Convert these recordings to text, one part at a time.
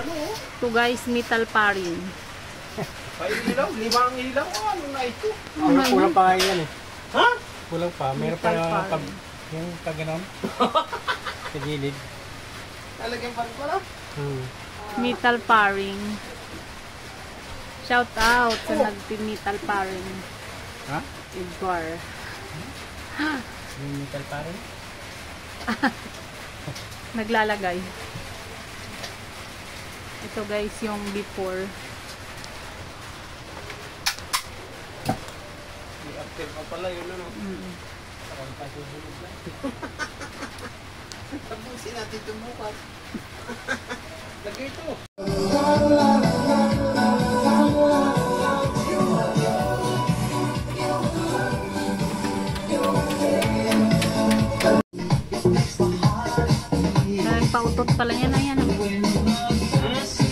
ano? Ito guys, metal paring. Ay, ilaw. 5 ilaw. Ano na ito? Kulang pa yan eh. Ha? Kulang pa. Meron pa yung pag-ganon. Sa gilid. Talagyan pa rin pala? Metal paring. Shout out sa nagpi-metal paring. Ha? Edgar. Yung metal pa rin? Naglalagay. Ito guys yung before. I-after pa pala yun ano. Tapusin natin ito bukas. Lagay ito. Daming pautot pala yan. Ayan.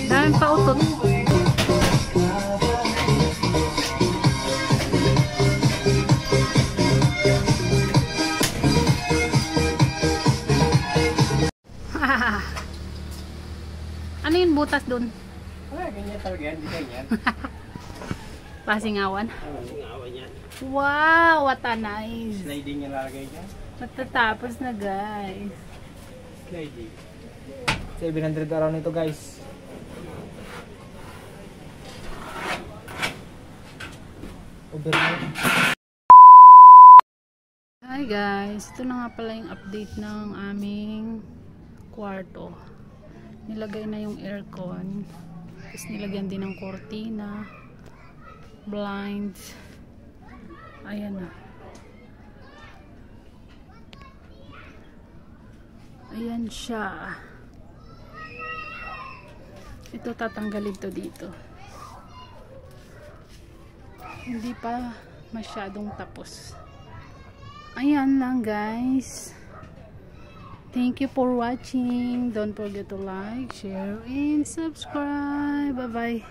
Daming pautot. Ano yung butas dun? Wala, ganyan talaga yan. Di ganyan. Pasingawan. Singawan yan. Wow, what a nice. Sliding yung lalagay dyan. Matatapos na guys. Sliding. 700 araw nito guys. Overload. Hi guys, ito na nga pala yung update ng aming kwarto. Nilagay na yung aircon. Tapos nilagyan din ng kortina, blinds. Ayan na. Ayan siya. Ito tatanggalin to dito. Hindi pa masyadong tapos. Ayan lang guys. Thank you for watching. Don't forget to like, share, and subscribe. Bye bye.